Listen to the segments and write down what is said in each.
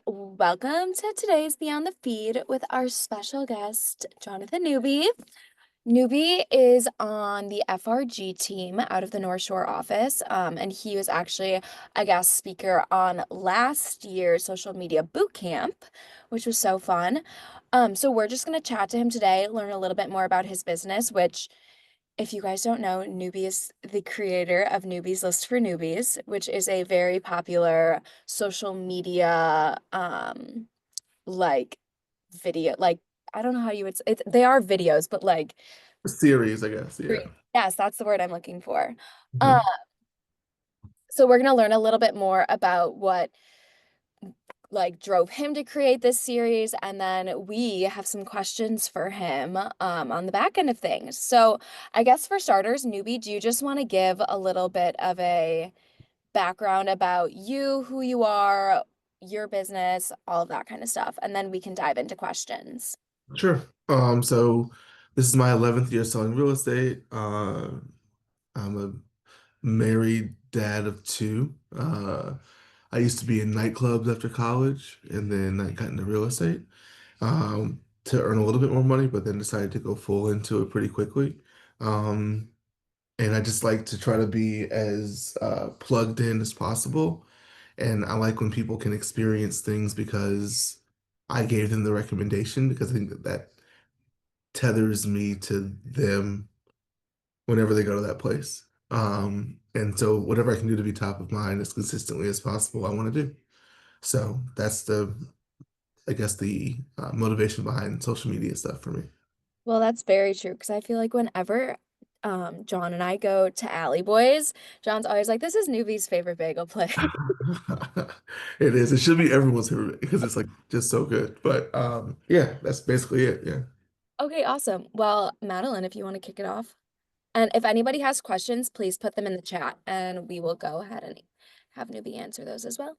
Welcome to today's Beyond the Feed with our special guest, Jonathan Newby. Newby is on the FRG team out of the North Shore office, and he was actually a guest speaker on last year's social media boot camp, which was so fun. So we're just going to chat to him today, learn a little bit more about his business, which if you guys don't know, Newbie is the creator of Newbie's List for Newbies, which is a very popular social media like video like I don't know how you would it's they are videos, but like Series, I guess. Yeah. yes, that's the word I'm looking for. Uh, Mhm. so we're gonna learn a little bit more about what like drove him to create this series, and then we have some questions for him on the back end of things. So I guess for starters, Newbie, do you just want to give a little bit of a background about you, who you are, your business, all of that kind of stuff, and then we can dive into questions. Sure. So this is my 11th year selling real estate. I'm a married dad of two. I used to be in nightclubs after college, and then I got into real estate to earn a little bit more money, but then decided to go full into it pretty quickly. Um, and I just like to try to be as plugged in as possible. And I like when people can experience things because I gave them the recommendation because I think that tethers me to them whenever they go to that place. And so whatever I can do to be top of mind as consistently as possible, I want to do. So that's I guess, the motivation behind social media stuff for me. Well, that's very true because I feel like whenever John and I go to Alley Boys, John's always like, "This is Newbie's favorite bagel place." It is. It should be everyone's favorite because it's like just so good. But yeah, that's basically it. Yeah. Okay, awesome. Well, Madeline, if you want to kick it off. And if anybody has questions, please put them in the chat and we will go ahead and have Newbie answer those as well.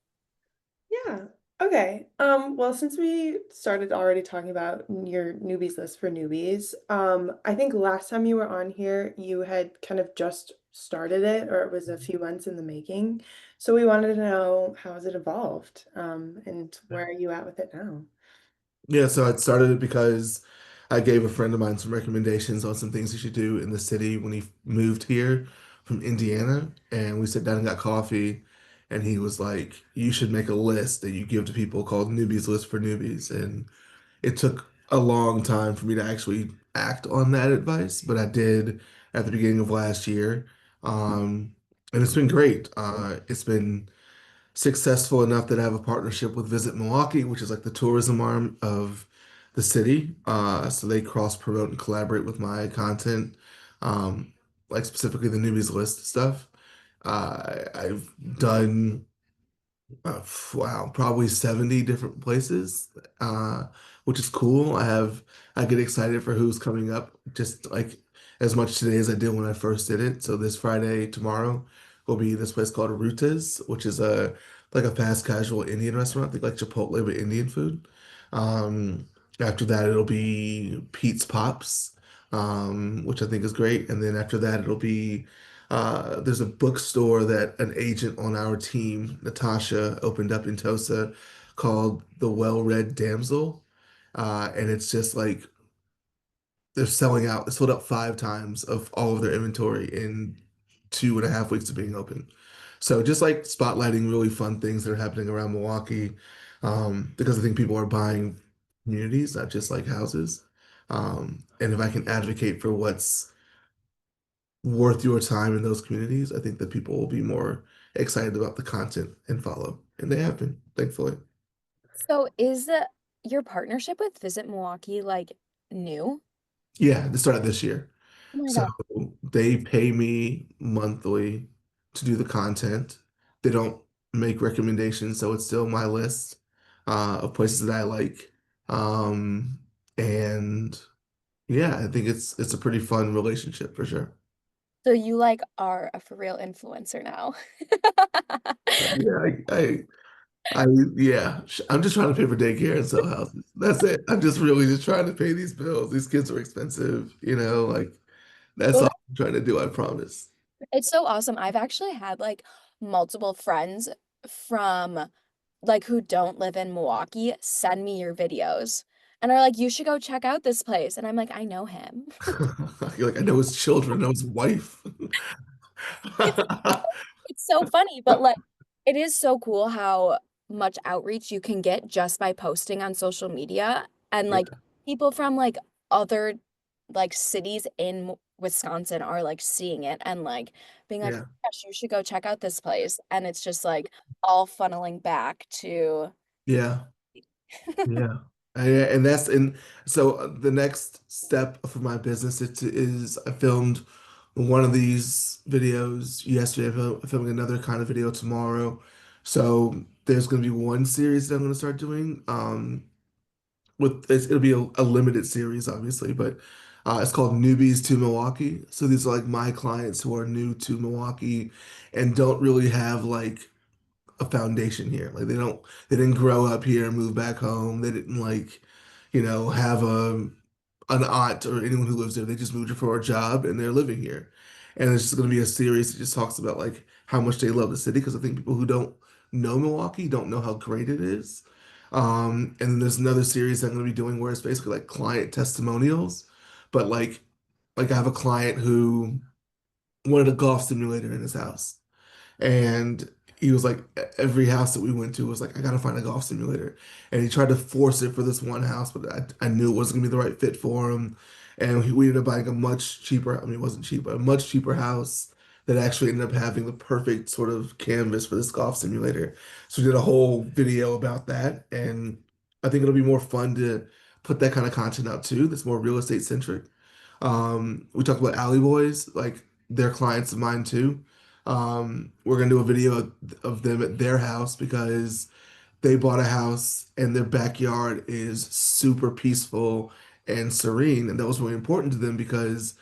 Yeah. Okay. Well, since we started already talking about your newbies list for newbies, I think last time you were on here, you had kind of just started it, or it was a few months in the making. So we wanted to know how has it evolved, and where are you at with it now? Yeah, so I started it because I gave a friend of mine some recommendations on some things he should do in the city when he moved here from Indiana. And we sat down and got coffee. And he was like, "You should make a list that you give to people called Newbies List for Newbies." And it took a long time for me to actually act on that advice, but I did at the beginning of last year. And it's been great. It's been successful enough that I have a partnership with Visit Milwaukee, which is like the tourism arm of the city. So they cross promote and collaborate with my content, like specifically the newbies list stuff. I've done wow, probably 70 different places, uh, which is cool. I get excited for who's coming up, just like as much today as I did when I first did it. So this Friday, tomorrow, will be this place called Ruta's, which is a like a fast casual Indian restaurant. They like Chipotle but Indian food. Um, After that, it'll be Pete's Pops, which I think is great. And then after that, it'll be there's a bookstore that an agent on our team, Natasha, opened up in Tosa called The Well-Read Damsel. And it's just like they're selling out. They sold out 5 times of all of their inventory in 2.5 weeks of being open. So just like spotlighting really fun things that are happening around Milwaukee, because I think people are buying communities, not just like houses. And if I can advocate for what's worth your time in those communities, I think that people will be more excited about the content and follow. And they have been, thankfully. So is your partnership with Visit Milwaukee like new? Yeah, they started this year. Oh my So God. they pay me monthly to do the content. They don't make recommendations, so it's still my list of places that I like. Um, and yeah, I think it's a pretty fun relationship for sure. So you like are a for real influencer now. Yeah, I yeah, I'm just trying to pay for daycare and sell houses. That's it. I'm just really just trying to pay these bills. These kids are expensive, like that's Well, all I'm trying to do, I promise. it's so awesome. I've actually had like multiple friends from like who don't live in Milwaukee send me your videos and are like, you should go check out this place. And I'm like, I know him. You're like, I know his children, I know his wife. It's it's so funny, but like it is so cool how much outreach you can get just by posting on social media and Yeah, like people from like other like cities in Wisconsin are like seeing it and like being like, yeah, oh, gosh, you should go check out this place. And it's just like all funneling back to yeah, yeah. And so the next step for my business is I filmed one of these videos yesterday. I'm filming another kind of video tomorrow. So there's going to be one series that I'm going to start doing. It'll be a limited series, obviously, but it's called Newbies to Milwaukee. So these are like my clients who are new to Milwaukee and don't really have like a foundation here. Like they didn't grow up here and move back home. They didn't like, have an aunt or anyone who lives there. They just moved here for a job and they're living here. And it's just going to be a series that just talks about like how much they love the city because I think people who don't know Milwaukee don't know how great it is. And then there's another series I'm going to be doing where it's basically like client testimonials, but like I have a client who wanted a golf simulator in his house. And he was like, every house that we went to was like, I gotta find a golf simulator. And he tried to force it for this one house, but I knew it wasn't gonna be the right fit for him. And we ended up buying a much cheaper, I mean, it wasn't cheap, but a much cheaper house that actually ended up having the perfect sort of canvas for this golf simulator. So we did a whole video about that. And I think it'll be more fun to put that kind of content out too, that's more real estate centric. We talked about Alley Boys, like they're clients of mine too. We're gonna do a video of them at their house because they bought a house and their backyard is super peaceful and serene, and that was really important to them because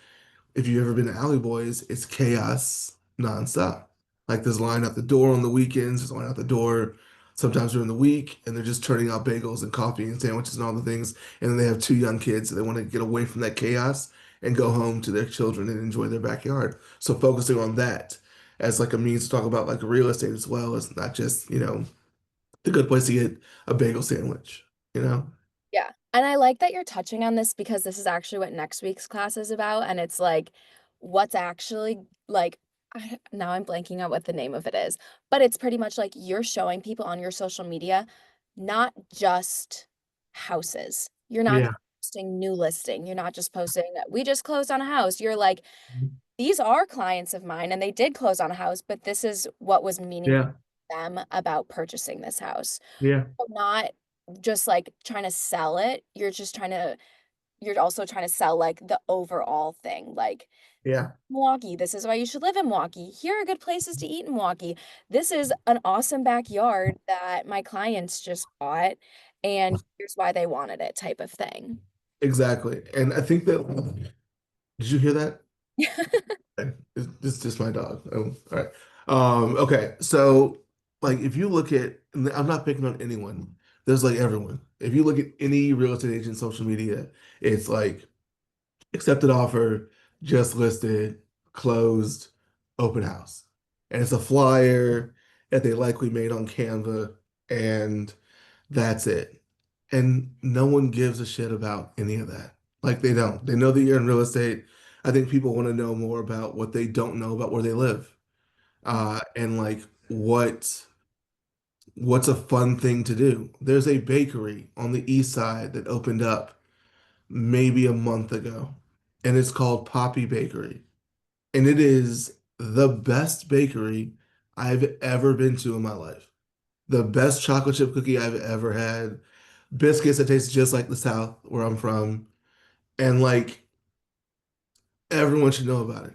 if you've ever been to Alley Boys, it's chaos nonstop. Like there's a line out the door on the weekends, there's a line out the door sometimes during the week, and they're just turning out bagels and coffee and sandwiches and all the things. And then they have two young kids, so they want to get away from that chaos and go home to their children and enjoy their backyard. So focusing on that as like a means to talk about like real estate as well is not just, the good place to get a bagel sandwich, you know? yeah. And I like that you're touching on this because this is actually what next week's class is about. And it's like, what's actually like, now I'm blanking out what the name of it is, but it's pretty much like you're showing people on your social media, not just houses. You're not Yeah. just posting new listing. You're not just posting, we just closed on a house. You're like, these are clients of mine and they did close on a house, but this is what was meaningful Yeah. to them about purchasing this house. Yeah. So not just like trying to sell it. You're also trying to sell like the overall thing. Like Yeah. Milwaukee, this is why you should live in Milwaukee. Here are good places to eat in Milwaukee. This is an awesome backyard that my clients just bought, and here's why they wanted it, type of thing. Exactly. And I think that, did you hear that? Okay. It's just my dog. Oh, all right. Okay. So, like, if you look at, and I'm not picking on anyone, there's like everyone. If you look at any real estate agent social media, it's like accepted offer, just listed, closed, open house. And it's a flyer that they likely made on Canva, and that's it. And no one gives a shit about any of that. Like they don't. They know that you're in real estate. I think people want to know more about what they don't know about where they live. And like what's a fun thing to do. There's a bakery on the east side that opened up maybe a month ago, and it's called Poppy Bakery. And it is the best bakery I've ever been to in my life. The best chocolate chip cookie I've ever had. Biscuits that taste just like the South where I'm from. And like everyone should know about it.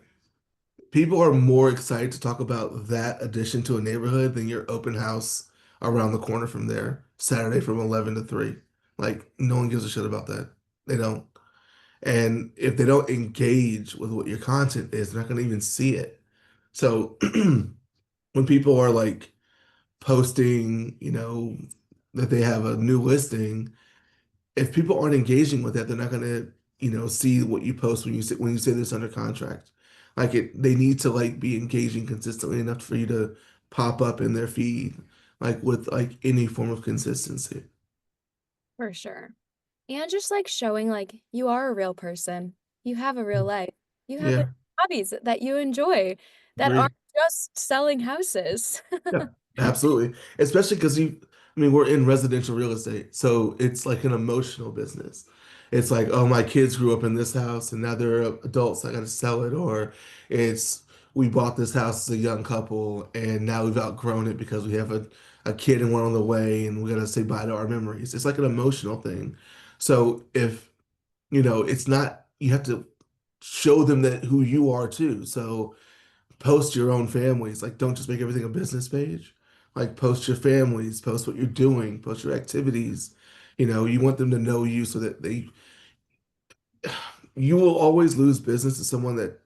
People are more excited to talk about that addition to a neighborhood than your open house around the corner from there, Saturday from 11 to 3. Like no one gives a shit about that. They don't. And if they don't engage with what your content is, they're not going to even see it. So when people are like posting, that they have a new listing, if people aren't engaging with that, they're not gonna, see what you post when you say this under contract. Like they need to like be engaging consistently enough for you to pop up in their feed. like with like any form of consistency. For sure. And just like showing like you are a real person. You have a real life. You have Yeah, hobbies that you enjoy that agree. aren't just selling houses. Yeah, absolutely. Especially because I mean, we're in residential real estate, so it's like an emotional business. It's like, oh, my kids grew up in this house and now they're adults, I got to sell it. Or it's, we bought this house as a young couple and now we've outgrown it because we have a kid and one on the way and we got to say bye to our memories. It's like an emotional thing. So if, it's not, you have to show them that who you are too. So, post your own families. Like, don't just make everything a business page. Like, post your families, post what you're doing, post your activities. You want them to know you so that you will always lose business to someone that,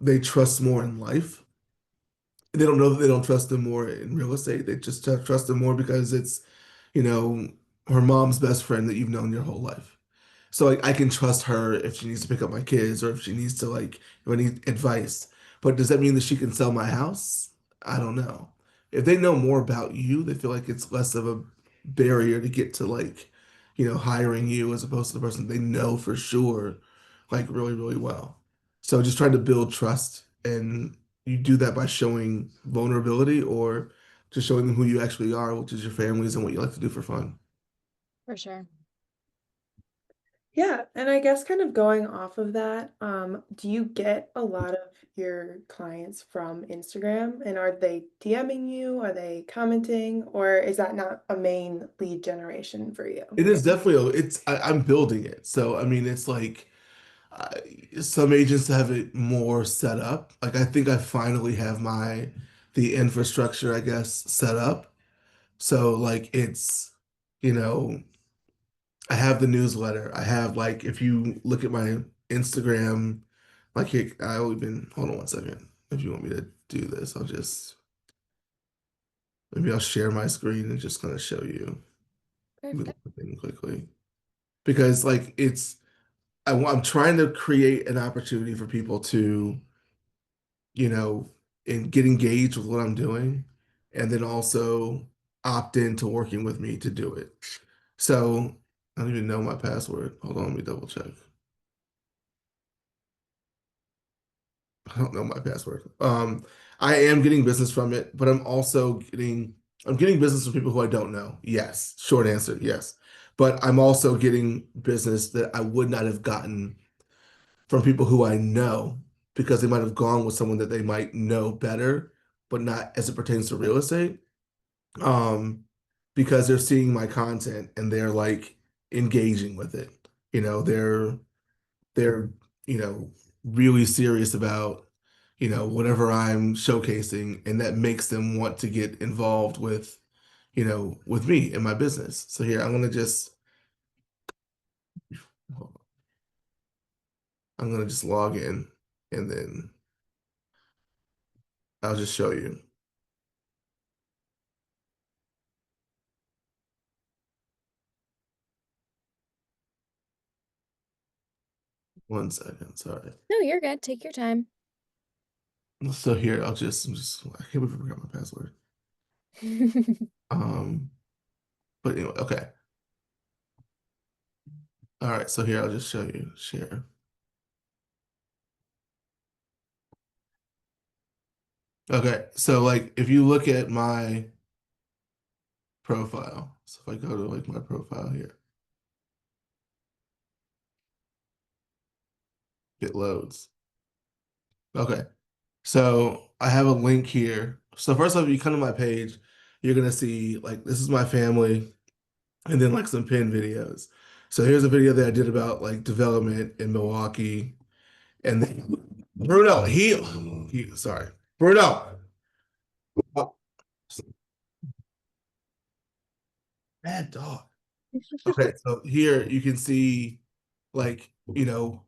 they trust more in life. They don't know that they don't trust them more in real estate. They just trust them more because it's, you know, her mom's best friend that you've known your whole life. So like I can trust her if she needs to pick up my kids or if she needs to like if I need advice. But does that mean that she can sell my house? I don't know. If they know more about you, they feel like it's less of a barrier to get to like, hiring you as opposed to the person they know for sure, like really, really well. So just trying to build trust and you do that by showing vulnerability or just showing them who you actually are, which is your families and what you like to do for fun. For sure. Yeah, and I guess kind of going off of that, do you get a lot of your clients from Instagram and are they DMing you? Are they commenting? Or is that not a main lead generation for you? It is definitely, I'm building it. So, I mean, it's like some agents have it more set up. Like, I think I finally have the infrastructure, I guess, set up. So, like, you know, I have the newsletter. I have, like, if you look at my Instagram, like, here, hold on one second. If you want me to do this, maybe I'll share my screen and just kind of show you the Perfect. thing quickly. Because, like, I'm trying to create an opportunity for people to, you know, and get engaged with what I'm doing, and then also opt into working with me to do it. So I don't even know my password. Hold on, let me double check. I don't know my password. I am getting business from it, but I'm getting business from people who I don't know. Yes, short answer, yes. But I'm also getting business that I would not have gotten from people who I know because they might have gone with someone that they might know better, but not as it pertains to real estate. Um, because they're seeing my content and they're like engaging with it. They're, really serious about, whatever I'm showcasing, and that makes them want to get involved with me in my business. So here, I'm gonna just log in and then I'll just show you. 1 second, sorry. No, you're good. Take your time. So here, I can't believe I forgot my password. Um, but anyway, okay. All right, so here I'll just show you, share. Okay, so like if you look at my profile, so if I go to like my profile here, it loads. Okay, so I have a link here. So first off, if you come to my page, you're gonna see like this is my family, and then like some pin videos. So here's a video that I did about like development in Milwaukee, and then Bruno, sorry, Bruno. Oh, bad dog. Okay, so here you can see like,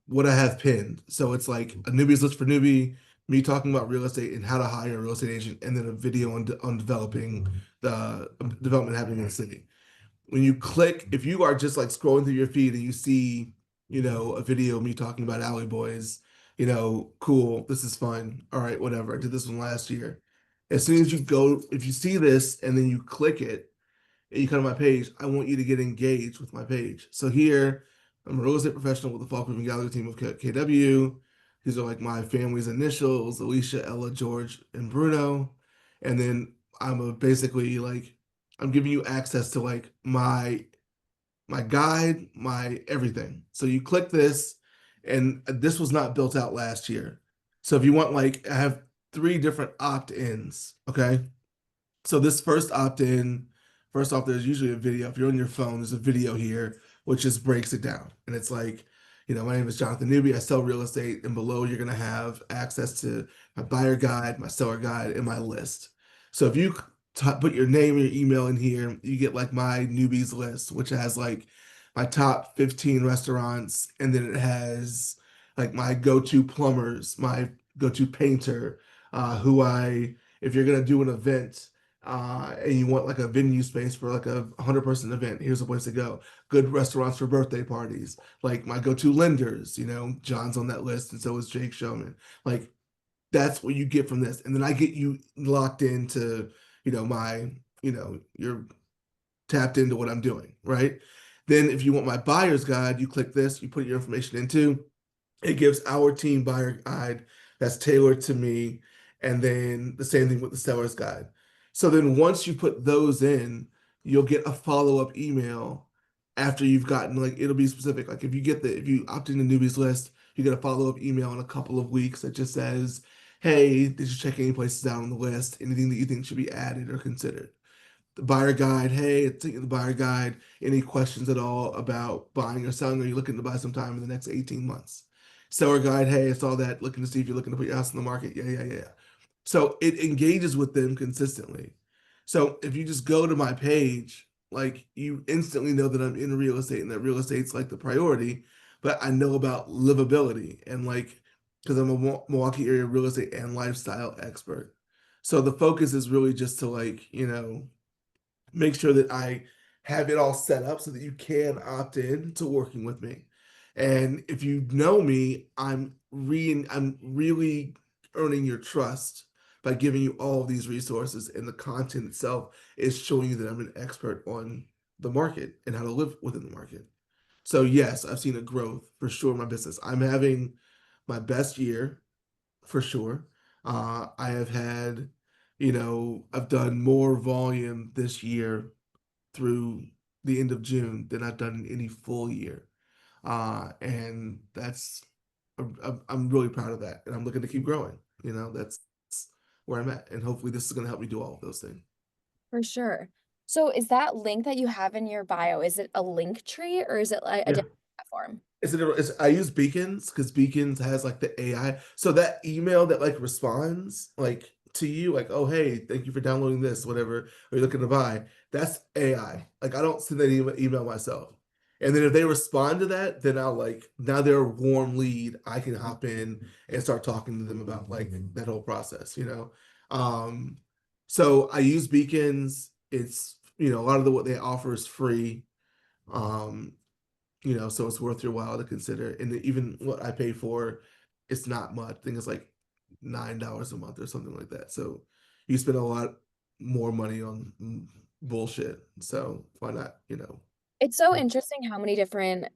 what I have pinned. So it's like a newbie's list for newbie, me talking about real estate and how to hire a real estate agent, and then a video on developing the development happening in the city. When you click, if you are just like scrolling through your feed and you see, a video of me talking about Alley Boys, cool, this is fun. All right, whatever. I did this one last year. As soon as you go, if you see this and then you click it and you come to my page, I want you to get engaged with my page. So here, I'm a real estate professional with the Falk Moving Gallery team of KW. These are like my family's initials: Alicia, Ella, George, and Bruno. And then basically like I'm giving you access to like my guide, my everything. So you click this, and this was not built out last year. So if you want, like, I have three different opt-ins. Okay. So this first opt-in, first off, there's usually a video. If you're on your phone, there's a video here which just breaks it down. And it's like, my name is Jonathan Newby. I sell real estate, and below you're gonna have access to my buyer guide, my seller guide, and my list. So if you put your name and your email in here, you get like my newbies list, which has like my top 15 restaurants, and then it has like my go-to plumbers, my go-to painter, who if you're gonna do an event and you want like a venue space for like a 100-person event, here's a place to go. Good restaurants for birthday parties. Like my go-to lenders, John's on that list, and so is Jake Showman. Like that's what you get from this, and then I get you locked into, you're tapped into what I'm doing, right? Then if you want my buyer's guide, you click this, you put your information into. It gives our team buyer guide that's tailored to me, and then the same thing with the seller's guide. So then once you put those in, you'll get a follow-up email after you've gotten, like, it'll be specific. Like if you opt into newbies list, you get a follow-up email in a couple of weeks that just says, hey, did you check any places out on the list? Anything that you think should be added or considered? The buyer guide, hey, it's the buyer guide. Any questions at all about buying or selling? Are you looking to buy sometime in the next 18 months? Seller guide, hey, it's all that, looking to see if you're looking to put your house in the market. Yeah, yeah, yeah. So it engages with them consistently. So if you just go to my page, like, you instantly know that I'm in real estate and that real estate's like the priority, but I know about livability, and like, because I'm a Milwaukee area real estate and lifestyle expert. So the focus is really just to, like, make sure that I have it all set up so that you can opt in to working with me. And if you know me, I'm really earning your trust by giving you all of these resources, and the content itself is showing you that I'm an expert on the market and how to live within the market. So yes, I've seen a growth for sure in my business. I'm having my best year for sure. I have had, I've done more volume this year through the end of June than I've done in any full year. And I'm really proud of that. And I'm looking to keep growing. That's where I'm at. And hopefully this is going to help me do all of those things. For sure. So is that link that you have in your bio, is it a link tree or is it like a Yeah. different platform? I use Beacons because Beacons has like the AI. So that email that like responds like to you, like, oh hey, thank you for downloading this, whatever, or you're looking to buy, that's AI. Like, I don't send that email myself. And then if they respond to that, then I'll, like, now they're a warm lead. I can hop in and start talking to them about like that whole process. Um, so I use Beacons. It's, a lot of what they offer is free. Um, so it's worth your while to consider. And even what I pay for, it's not much. I think it's like $9 a month or something like that. So you spend a lot more money on bullshit. So why not? It's so interesting how many different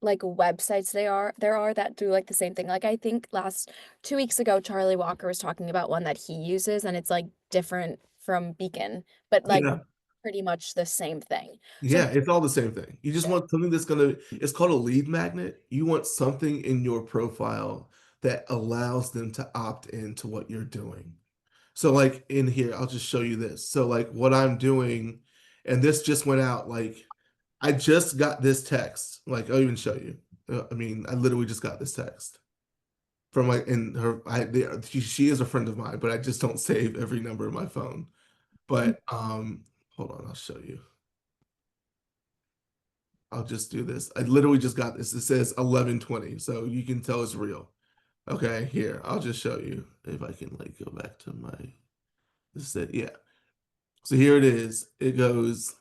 like websites there are that do like the same thing. Like I think last 2 weeks ago, Charlie Walker was talking about one that he uses and it's like different from Beacon, but like Yeah. pretty much the same thing. So Yeah, it's all the same thing. You just want something it's called a lead magnet. You want something in your profile that allows them to opt into what you're doing. So like in here, I'll just show you this. So like what I'm doing, and this just went out, like, I just got this text. Like, I'll even show you. I mean, I literally just got this text from, like, in her. She is a friend of mine, but I just don't save every number in my phone. But hold on, I'll show you. I'll just do this. I literally just got this. It says 11:20, so you can tell it's real. Okay, here, I'll just show you if I can, like, go back to my. This said, yeah. So here it is. It goes.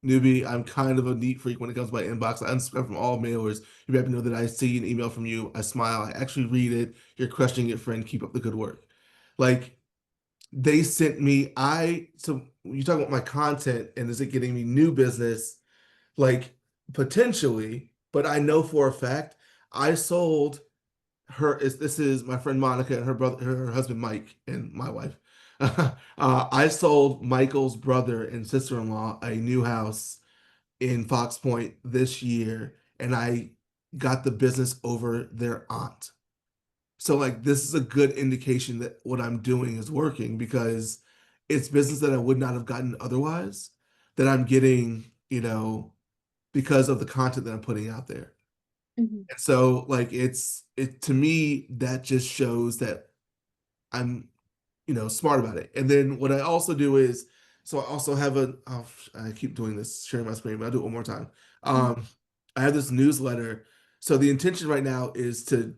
Newbie, I'm kind of a neat freak when it comes to my inbox. I unsubscribe from all mailers. You have to know that I see an email from you. I smile. I actually read it. You're crushing it, friend. Keep up the good work. Like, they sent me, so you talk about my content and is it getting me new business? Like potentially, but I know for a fact I sold this is my friend Monica and her brother, her husband Mike, and my wife. I sold Michael's brother and sister-in-law a new house in Fox Point this year, and I got the business over their aunt. So like this is a good indication that what I'm doing is working because it's business that I would not have gotten otherwise that I'm getting, because of the content that I'm putting out there. Mhm. And so like it to me that just shows that I'm, smart about it. And then what I also do is so I also have I keep doing this, sharing my screen, but I'll do it one more time. Um, I have this newsletter. So the intention right now is to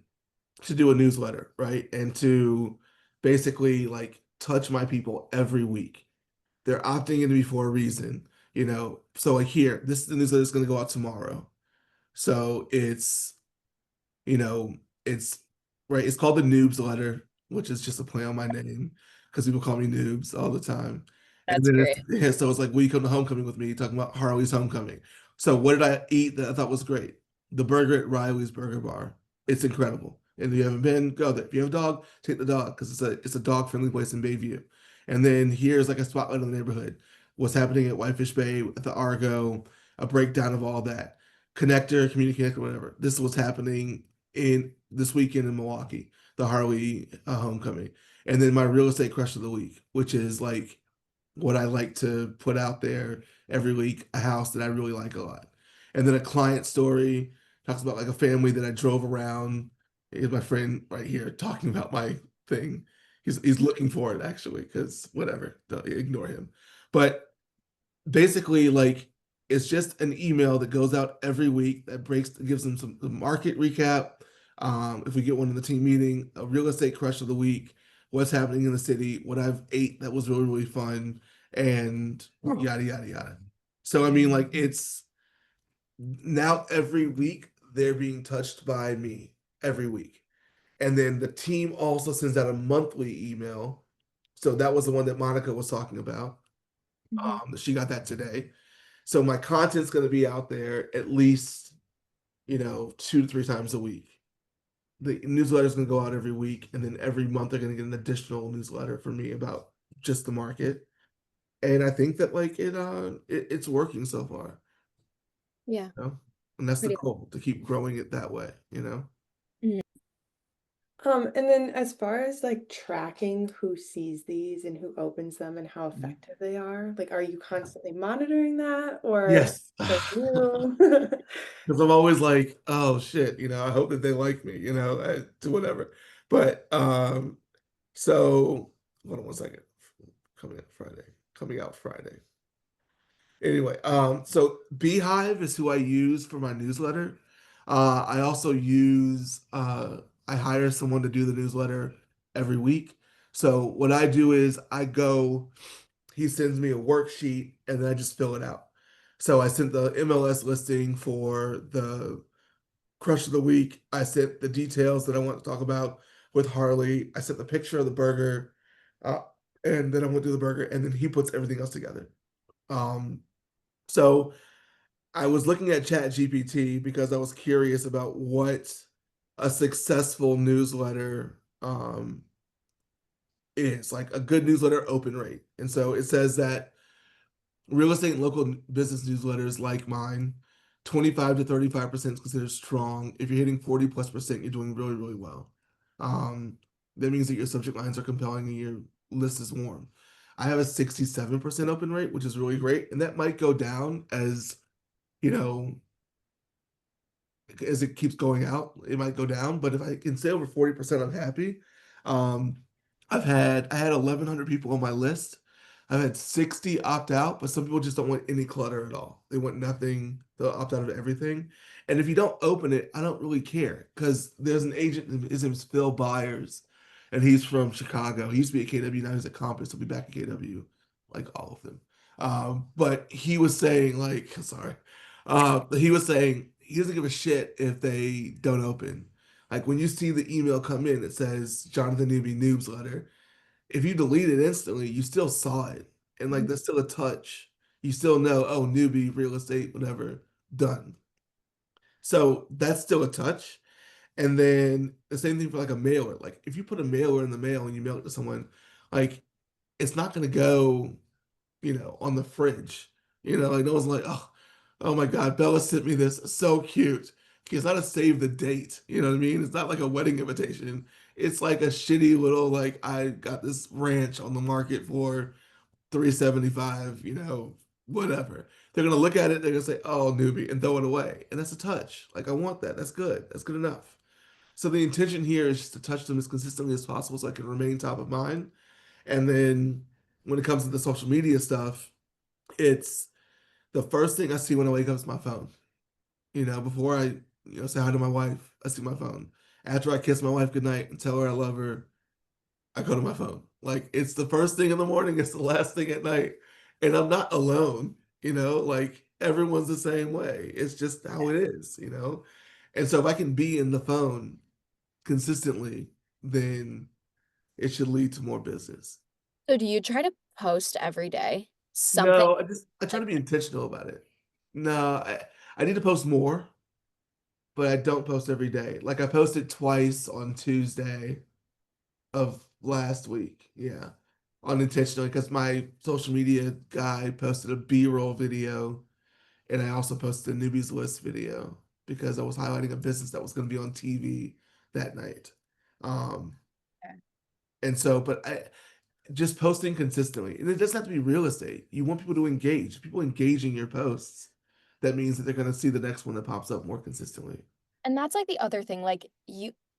do a newsletter, right? And to basically like touch my people every week. They're opting into me for a reason, So like here, this the newsletter is going to go out tomorrow. So you know, it's right. It's called the Noobs letter, which is just a play on my name because people call me Noobs all the time. And That's then great. yeah, so it's like, will you come to homecoming with me? Talking about Harley's homecoming. So what did I eat that I thought was great? The burger at Riley's Burger Bar. It's incredible. And if you haven't been, go there. If you have a dog, take the dog because it's a dog friendly place in Bayview. And then here's like a spotlight on the neighborhood. What's happening at Whitefish Bay at the Argo, a breakdown of all that. Connector, community connector, whatever. This is what's happening in this weekend in Milwaukee, the Harley homecoming. And then my real estate crush of the week, which is like what I like to put out there every week, a house that I really like a lot. And then a client story talks about like a family that I drove around. Here's my friend right here talking about my thing. He's looking for it actually, because whatever, don't ignore him. But basically like it's just an email that goes out every week that gives them some the market recap. If we get one in the team meeting, a real estate crush of the week, what's happening in the city, what I've ate that was really, really fun, and yada yada yada. So I mean, like it's now every week they're being touched by me every week. And then the team also sends out a monthly email. So that was the one that Monica was talking about. Mhm. She got that today. So my content's going to be out there at least, 2 to 3 times a week. The newsletter is going to go out every week, and then every month they're going to get an additional newsletter from me about just the market. And I think that like it's working so far, Yeah, and that's the pretty. goal to keep growing it that way. Mhm. And then as far as like tracking who sees these and who opens them and how effective they are, like are you constantly monitoring that or is Yes, it just you? because I'm always like, oh shit, I hope that they like me, to whatever. But so hold on one second. Coming out Friday. Coming out Friday. Anyway, so Beehive is who I use for my newsletter. I also I hire someone to do the newsletter every week. So what I do is he sends me a worksheet and then I just fill it out. So I sent the MLS listing for the crush of the week. I sent the details that I want to talk about with Harley. I sent the picture of the burger, uh, and then I went to the burger, and then he puts everything else together. Um, so I was looking at Chat GPT because I was curious about what a successful newsletter is, like a good newsletter open rate. And so it says that real estate and local business newsletters like mine, 25 to 35% is considered strong. If you're hitting 40 plus percent, you're doing really, really well. Um, that means that your subject lines are compelling and your list is warm. I have a 67% open rate, which is really great. And that might go down you know, as it keeps going out, it might go down. But if I can stay over 40%, I'm happy. Um, I had 1,100 people on my list. I've had 60 opt out, but some people just don't want any clutter at all. They want nothing. They'll opt out of everything. And if you don't open it, I don't really care because there's an agent. His name is Phil Byers, and he's from Chicago. He used to be at KW. Now he's at Compass. He'll be back at KW, like all of them. But he was saying, like, sorry, he was saying he doesn't give a shit if they don't open. Like when you see the email come in, it says Jonathan Newby Noobs letter. if you delete it instantly, you still saw it. And like Mhm. there's still a touch. You still know, oh, newbie, real estate, whatever, done. So that's still a touch. And then the same thing for like a mailer. Like if you put a mailer in the mail and you mail it to someone, like it's not gonna go, on the fridge. Like no one's like, oh my God, Bella sent me this. So cute. It's not a save the date. You know what I mean? It's not like a wedding invitation. It's like a shitty little like I got this ranch on the market for 375, whatever. They're gonna look at it, they're gonna say, oh, newbie, and throw it away. And that's a touch. Like I want that. That's good. That's good enough. So the intention here is just to touch them as consistently as possible so I can remain top of mind. And then when it comes to the social media stuff, it's the first thing I see when I wake up is my phone. Before I, say hi to my wife, I see my phone. After I kiss my wife goodnight and tell her I love her, I go to my phone. Like it's the first thing in the morning, it's the last thing at night. And I'm not alone, like everyone's the same way. It's just how it is. And so if I can be in the phone consistently, then it should lead to more business. So do you try to post every day? Something No, I try like to be intentional about it. No, I need to post more, but I don't post every day. Like I posted twice on Tuesday of last week. Yeah. Unintentionally because my social media guy posted a B-roll video and I also posted a newbies list video because I was highlighting a business that was going to be on TV that night. Um, that. and so, but just posting consistently, and it doesn't have to be real estate. You want people to engage. People engaging your posts, that means that they're going to see the next one that pops up more consistently. And that's like the other thing, like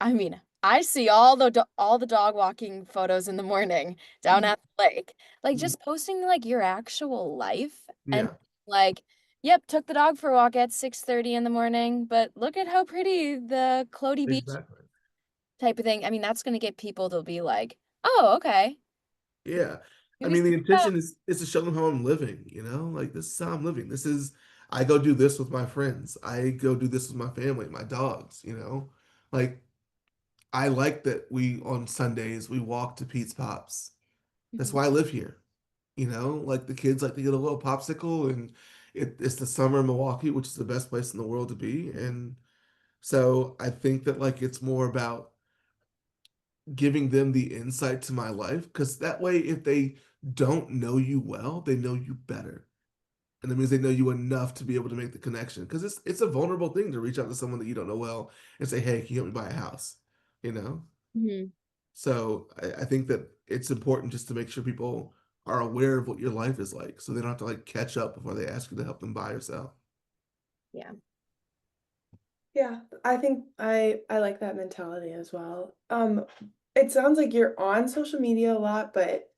I mean, I see all the dog walking photos in the morning down Mhm. at the lake. Like Mhm. just posting like your actual life and Yeah, like, yep, took the dog for a walk at 6:30 in the morning, but look at how pretty the Clody Beach exactly. type of thing. I mean, that's gonna get people to be like, oh, okay. Yeah. I Maybe mean, the intention is to show them how I'm living. Like this is how I'm living. I go do this with my friends. I go do this with my family, my dogs. Like I like that we on Sundays we walk to Pete's Pops. That's Mhm. why I live here. Like the kids like to get a little popsicle and it's the summer in Milwaukee, which is the best place in the world to be. And so I think that like it's more about giving them the insight to my life because that way if they don't know you well, they know you better. And that means they know you enough to be able to make the connection because it's a vulnerable thing to reach out to someone that you don't know well and say, hey, can you help me buy a house? You know? Mhm. So I think that it's important just to make sure people are aware of what your life is like so they don't have to like catch up before they ask you to help them buy or sell. Yeah. Yeah, I think I like that mentality as well. It sounds like you're on social media a lot, but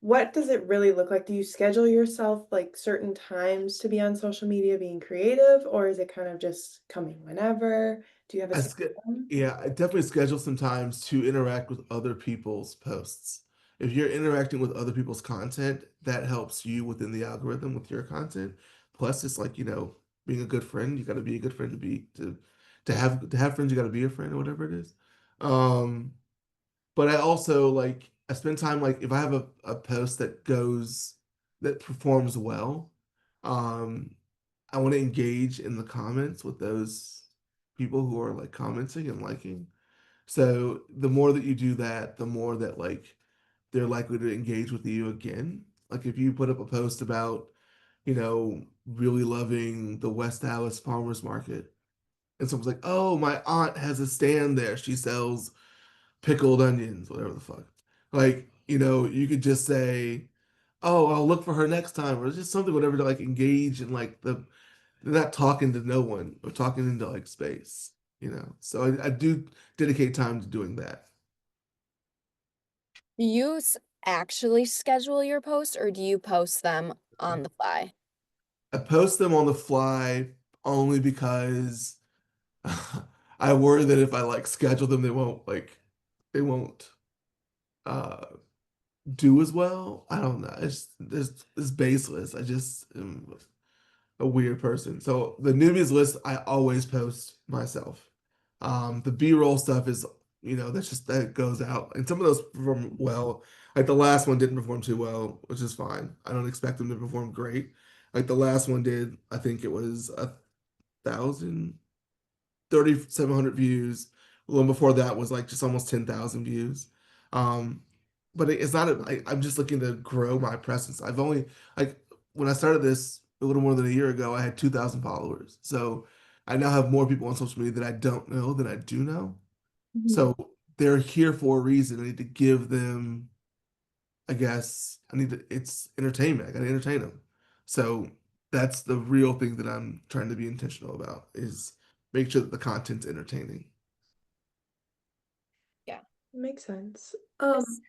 what does it really look like? Do you schedule yourself like certain times to be on social media being creative, or is it kind of just coming whenever? Do you have a I sch- system? yeah, I definitely schedule some times to interact with other people's posts. If you're interacting with other people's content, that helps you within the algorithm with your content. Plus, it's like, being a good friend, you got to be a good friend to have friends, you got to be a friend or whatever it is. Um, but I also like I spend time like if I have a post that performs well, um, I want to engage in the comments with those people who are like commenting and liking. So the more that you do that, the more that like they're likely to engage with you again. Like if you put up a post about, really loving the West Dallas Farmers Market, and someone's like, "Oh, my aunt has a stand there. She sells pickled onions, whatever the fuck." Like, you could just say, "Oh, I'll look for her next time," or just something, whatever, to like engage in like they're not talking to no one or talking into like space. So I do dedicate time to doing that. Do you actually schedule your posts or do you post them on the fly? I post them on the fly only because I worry that if I like schedule them, they won't uh do as well. I don't know. It's baseless. I just am a weird person. So the newbies list I always post myself. The B-roll stuff is that's just that goes out. And some of those perform well. Like the last one didn't perform too well, which is fine. I don't expect them to perform great. Like the last one did, I think it was 1,000, 3,700 views. The one before that was like just almost 10,000 views. Um, but it's not, I'm just looking to grow my presence. I've only, like, when I started this a little more than a year ago, I had 2,000 followers. So I now have more people on social media that I don't know than I do know. Mhm. So they're here for a reason. I need to give them, I guess, it's entertainment. I got to entertain them. So that's the real thing that I'm trying to be intentional about is make sure that the content's entertaining. Yeah. Makes sense. Yes.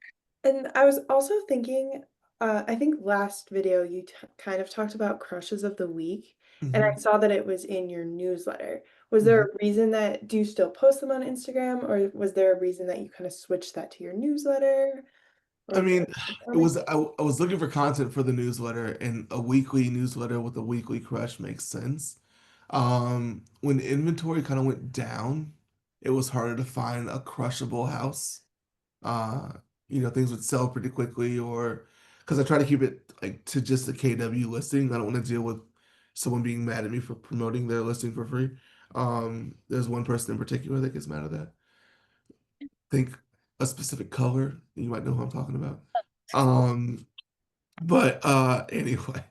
And I was also thinking, I think last video you t kind of talked about crushes of the week, and I Hmm. saw that it was in your newsletter. Was there Hmm. a reason that, do you still post them on Instagram, or was there a reason that you kind of switched that to your newsletter? Or I is mean, there a it comment? was I was looking for content for the newsletter, and a weekly newsletter with a weekly crush makes sense. When inventory kind of went down, it was harder to find a crushable house. Uh, things would sell pretty quickly, or because I try to keep it like to just a KW listing. I don't want to deal with someone being mad at me for promoting their listing for free. There's one person in particular that gets mad at that. Think a specific color. You might know who I'm talking about. Um, but anyway,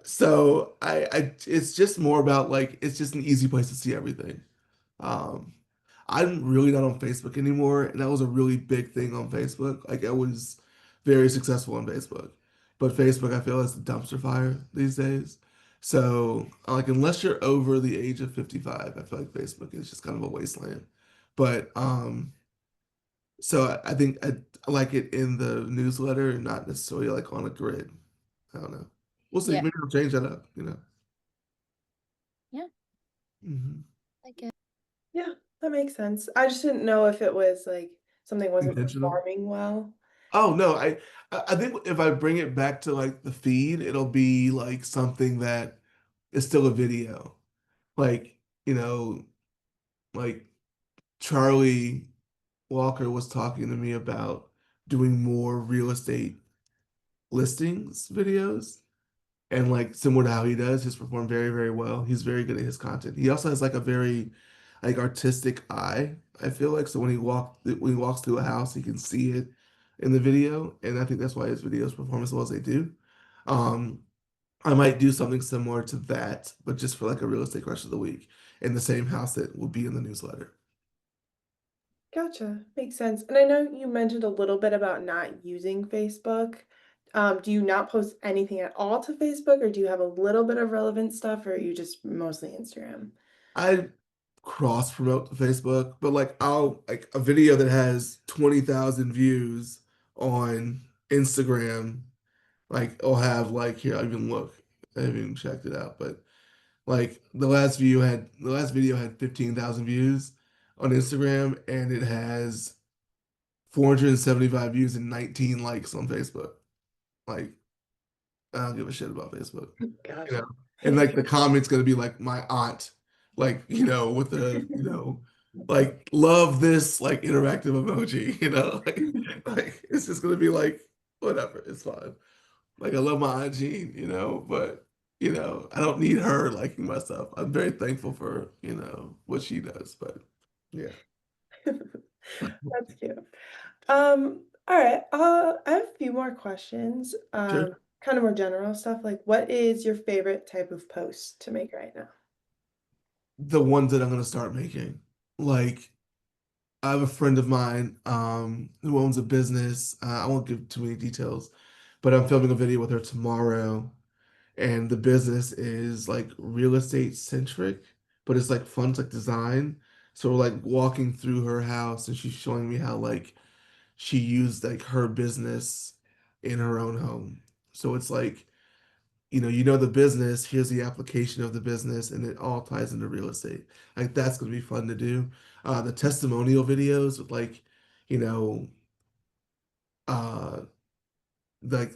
so I it's just more about like it's just an easy place to see everything. Um, I'm really not on Facebook anymore, and that was a really big thing on Facebook. Like I was very successful on Facebook, but Facebook I feel is the dumpster fire these days. So like unless you're over the age of 55, I feel like Facebook is just kind of a wasteland. But so I think I like it in the newsletter, not necessarily like on a grid. I don't know. We'll see. Yeah. Maybe I'll change that up. Yeah. Hmm. Like it. Yeah, that makes sense. I just didn't know if it was like something wasn't Intentional. performing well. Oh no, I think if I bring it back to like the feed, it'll be like something that is still a video. Like, you know, like Charlie Walker was talking to me about doing more real estate listings videos. And like similar to how he does, he's performed very, very well. He's very good at his content. He also has like a very like artistic eye, I feel like. So when he walks through a house, he can see it in the video. And I think that's why his videos perform as well as they do. Um, I might do something similar to that, but just for like a real estate crush of the week in the same house that will be in the newsletter. Gotcha. Makes sense. And I know you mentioned a little bit about not using Facebook. Do you not post anything at all to Facebook, or do you have a little bit of relevant stuff, or are you just mostly Instagram? I cross promote to Facebook, but like I'll like a video that has 20,000 views on Instagram. Like I'll have like here, I even look. I haven't even checked it out, but like the last video had 15,000 views on Instagram and it has 475 views and 19 likes on Facebook. Like I don't give a shit about Facebook, you know. Gotcha. And like the comments gonna be like my aunt, like, with the, like love this like interactive emoji, like it's just gonna be like whatever, it's fine. Like I love my Aunt Jean, but I don't need her liking my stuff. I'm very thankful for, what she does, but yeah. That's cute. All right. I have a few more questions. Sure. Kind of more general stuff. Like, what is your favorite type of post to make right now? The ones that I'm gonna start making. Like I have a friend of mine who owns a business. I won't give too many details, but I'm filming a video with her tomorrow, and the business is like real estate centric, but it's like fun, it's like design. So we're like walking through her house, and she's showing me how like she used like her business in her own home. So it's like, the business, here's the application of the business, and it all ties into real estate. Like that's gonna be fun to do. The testimonial videos with like, you know, uh like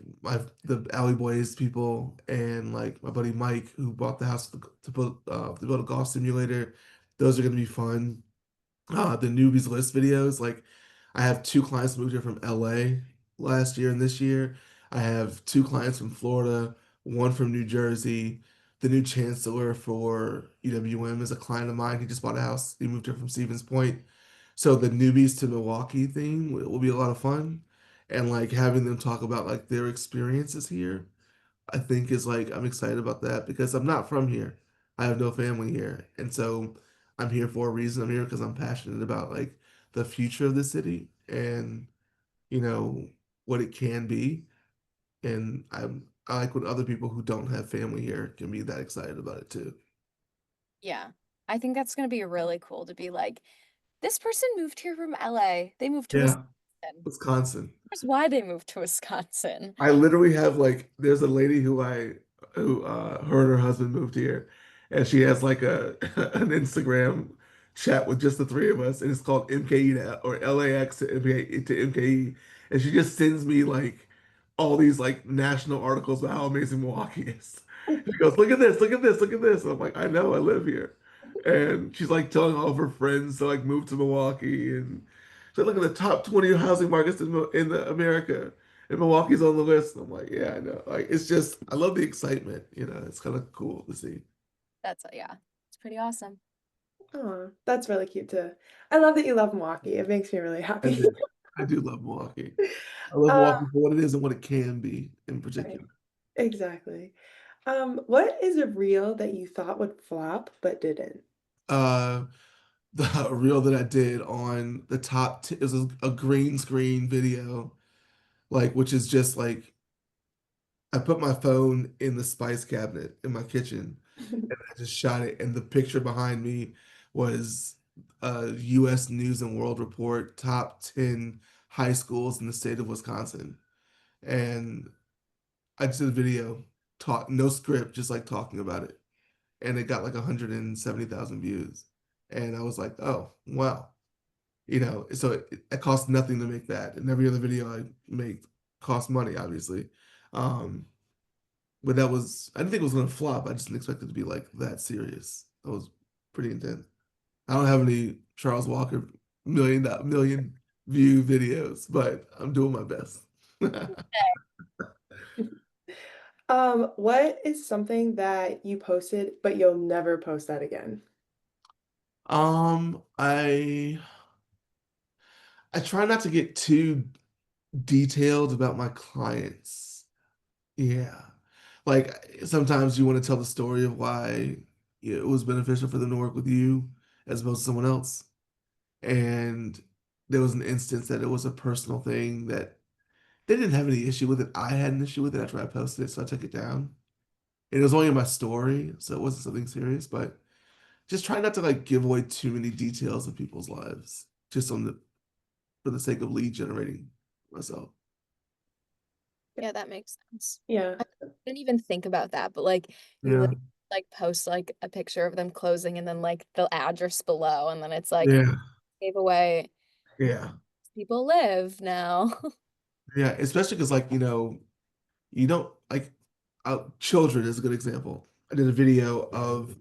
the Alley Boys people and like my buddy Mike who bought the house to build a golf simulator. Those are gonna be fun. the newbies list videos. Like I have two clients moved here from LA last year and this year. I have two clients from Florida, one from New Jersey. The new chancellor for UWM is a client of mine. He just bought a house. He moved here from Stevens Point. So the newbies to Milwaukee thing will be a lot of fun. And like having them talk about like their experiences here, I think is like I'm excited about that because I'm not from here. I have no family here. And so I'm here for a reason. I'm here because I'm passionate about like the future of the city and you know what it can be. And I like when other people who don't have family here can be that excited about it too. Yeah. I think that's going to be really cool to be like, this person moved here from LA. They moved to Yeah, Wisconsin. Wisconsin. Here's why they moved to Wisconsin. I literally have like there's a lady who her and her husband moved here and she has like a an Instagram chat with just the three of us and it's called MKE or LAX to MKE and she just sends me like all these like national articles about how amazing Milwaukee is. She goes, look at this, look at this, look at this. And I'm like, I know, I live here. And she's like telling all of her friends to like move to Milwaukee and so look at the top 20 housing markets in the America. And Milwaukee's on the list. And I'm like, yeah, I know. Like, it's just, I love the excitement. You know, it's kind of cool to see. That's, yeah, it's pretty awesome. Oh, that's really cute too. I love that you love Milwaukee. It makes me really I happy. do. I do love Milwaukee. I love Uh, Milwaukee for what it is and what it can be in right, particular. exactly. What is a reel that you thought would flop but didn't? Uh, the reel that I did on the top, t it was a green screen video, like, which is just like, I put my phone in the spice cabinet in my kitchen and I just shot it. And the picture behind me was a US News and World Report top 10 high schools in the state of Wisconsin. And I just did a video, talk, no script, just like talking about it. And it got like 170,000 views. And I was like, oh, wow. You know, so it cost nothing to make that. And every other video I make cost money, obviously. Um, but that was, I didn't think it was gonna flop. I just didn't expect it to be like that serious. That was pretty intense. I don't have any Charles Walker million view videos, but I'm doing my best. What is something that you posted but you'll never post that again? Um, I I try not to get too detailed about my clients. Yeah. Like sometimes you want to tell the story of why it was beneficial for them to work with you as opposed to someone else. And there was an instance that it was a personal thing that they didn't have any issue with it. I had an issue with it after I posted it, so I took it down. And it was only in my story, so it wasn't something serious, but just try not to like give away too many details of people's lives, just on the for the sake of lead generating myself. Yeah, that makes sense. Yeah. I didn't even think about that, but like you Yeah, like post like a picture of them closing and then like the address below and then it's like yeah, gave away yeah, people live now. yeah. Especially because like you don't like children is a good example. I did a video of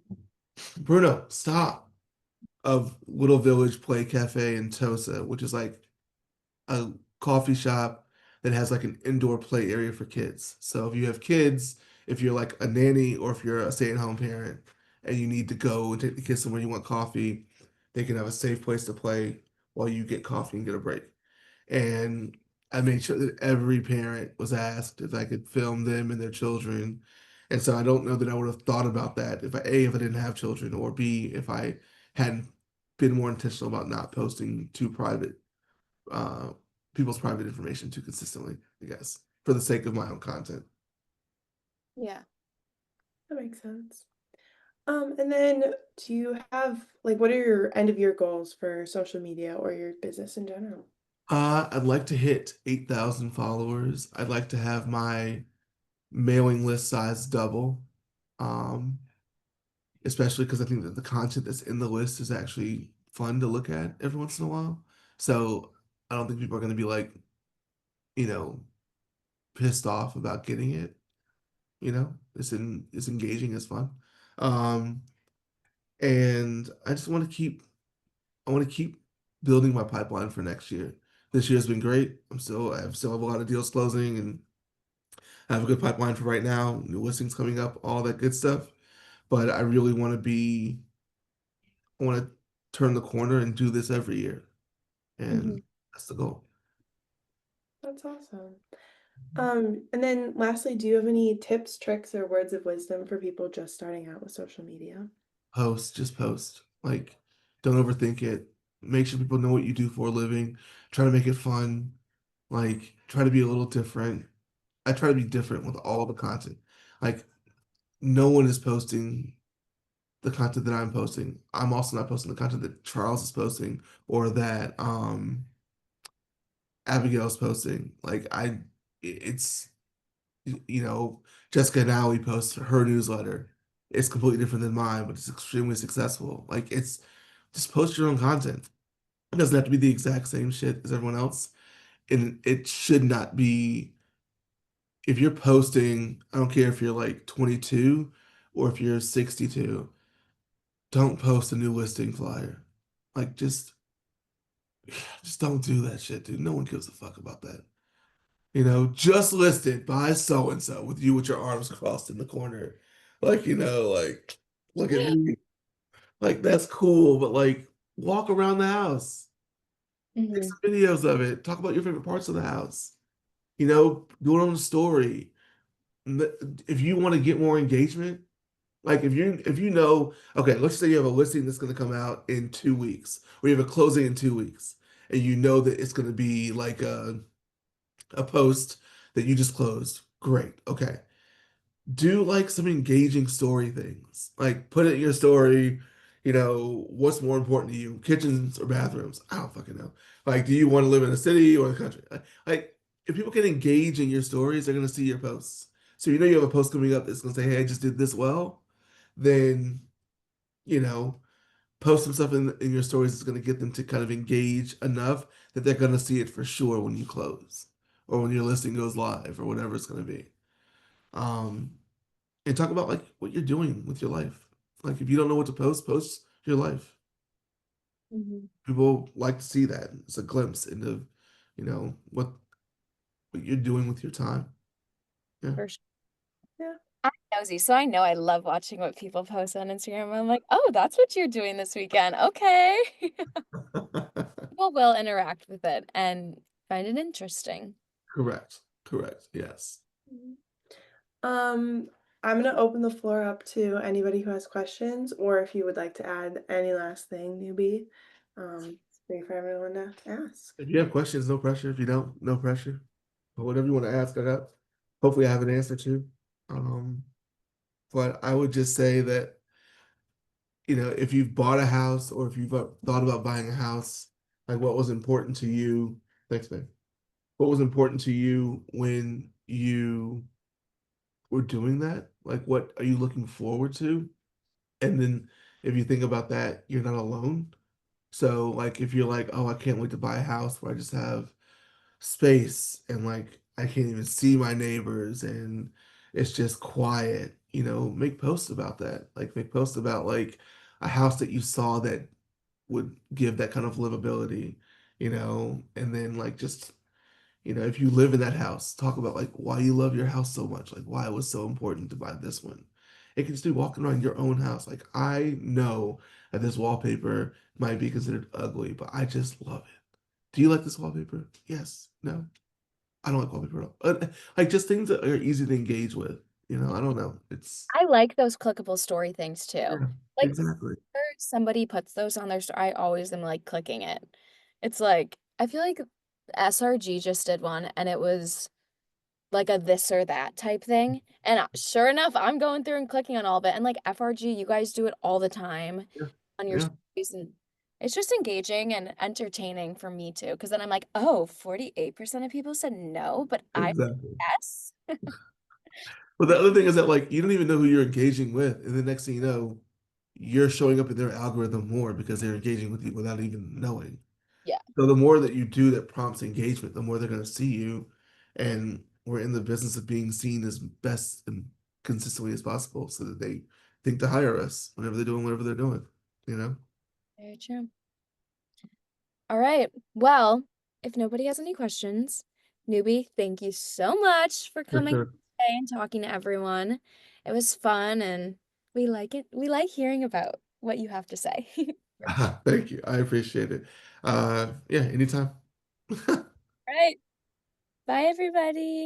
Bruno, stop, of Little Village Play Cafe in Tosa, which is like a coffee shop that has like an indoor play area for kids. So if you have kids, if you're like a nanny or if you're a stay-at-home parent and you need to go and take the kids somewhere you want coffee, they can have a safe place to play while you get coffee and get a break. And I made sure that every parent was asked if I could film them and their children. And so I don't know that I would have thought about that if if I didn't have children, or B, if I hadn't been more intentional about not posting too private uh, people's private information too consistently, I guess, for the sake of my own content. Yeah. That makes sense. And then do you have like what are your end of year goals for social media or your business in general? I'd like to hit 8,000 followers. I'd like to have my mailing list size double, um, especially because I think that the content that's in the list is actually fun to look at every once in a while. So I don't think people are going to be like, you know, pissed off about getting it. It's engaging, it's fun. Um, and I just want to keep I want to keep building my pipeline for next year. This year's been great. I still have a lot of deals closing, and I have a good pipeline for right now. New listings coming up, all that good stuff. But I really want to I want to turn the corner and do this every year, Hmm. and that's the goal. That's awesome. And then lastly, do you have any tips, tricks, or words of wisdom for people just starting out with social media? Post, just post. Like, don't overthink it. Make sure people know what you do for a living. Try to make it fun. Like, try to be a little different. I try to be different with all the content. Like, no one is posting the content that I'm posting. I'm also not posting the content that Charles is posting or that Abigail's posting. It's you know, Jessica Nowie posts her newsletter. It's completely different than mine, but it's extremely successful. Like it's just post your own content. It doesn't have to be the exact same shit as everyone else. And it should not be if you're posting, I don't care if you're like 22 or if you're 62, don't post a new listing flyer. Like just don't do that shit, dude. No one gives a fuck about that. Just listed by so and so with you with your arms crossed in the corner. Like, look at me. Like, that's cool, but like, walk around the house, take Hmm. some videos of it, talk about your favorite parts of the house, do it on the story. If you want to get more engagement, like if you know, okay, let's say you have a listing that's going to come out in 2 weeks, or you have a closing in 2 weeks, and you know that it's going to be like a post that you just closed. Great. Okay. Do like some engaging story things. Like put it in your story, what's more important to you, kitchens or bathrooms? I don't fucking know. Like, do you want to live in a city or the country? Like, if people can engage in your stories, they're gonna see your posts. So you have a post coming up that's gonna say, "Hey, I just did this well." Then, you know, post some stuff in your stories that's gonna get them to kind of engage enough that they're gonna see it for sure when you close or when your listing goes live or whatever it's gonna be. Um, and talk about like what you're doing with your life. Like if you don't know what to post, post your life. Hmm. People like to see that. It's a glimpse into, what you're doing with your time. Yeah. For sure. Yeah. I'm nosy, so I know I love watching what people post on Instagram. I'm like, oh, that's what you're doing this weekend. Okay. People will interact with it and find it interesting. Correct. Correct. Yes. Mhm. Um, I'm gonna open the floor up to anybody who has questions, or if you would like to add any last thing, newbie. It's free for everyone to ask. If you have questions, no pressure. If you don't, no pressure. But whatever you want to ask, I got. Hopefully, I have an answer to. Um, but I would just say that if you've bought a house or if you've thought about buying a house, like what was important to you. Thanks, man. What was important to you when you were doing that? Like, what are you looking forward to? And then if you think about that, you're not alone. So, like, if you're like, oh, I can't wait to buy a house where I just have space and like I can't even see my neighbors and it's just quiet, make posts about that. Like, make posts about like a house that you saw that would give that kind of livability, and then like just if you live in that house, talk about like why you love your house so much, like why it was so important to buy this one. It can just be walking around your own house. Like I know that this wallpaper might be considered ugly, but I just love it. Do you like this wallpaper? Yes. No. I don't like wallpaper at all. Like just things that are easy to engage with. I don't know. It's I like those clickable story things too. yeah, Like, exactly. whenever somebody puts those on their story, I always am like clicking it. It's like, I feel like SRG just did one and it was like a this or that type thing. And sure enough, I'm going through and clicking on all of it. And like FRG, you guys do it all the time Yeah. on your Yeah, stories. And it's just engaging and entertaining for me too. Cause then I'm like, oh, 48% of people said no, but I exactly. yes. But the other thing is that like you don't even know who you're engaging with, and the next thing you know, you're showing up in their algorithm more because they're engaging with you without even knowing. Yeah. So the more that you do that prompts engagement, the more they're going to see you. And we're in the business of being seen as best and consistently as possible so that they think to hire us whenever they're doing whatever they're doing, you know? Very true. All right. Well, if nobody has any questions, Newbie, thank you so much for For coming sure. today and talking to everyone. It was fun and we like it. We like hearing about what you have to say. Thank you. I appreciate it. Yeah, anytime. All right. Bye, everybody.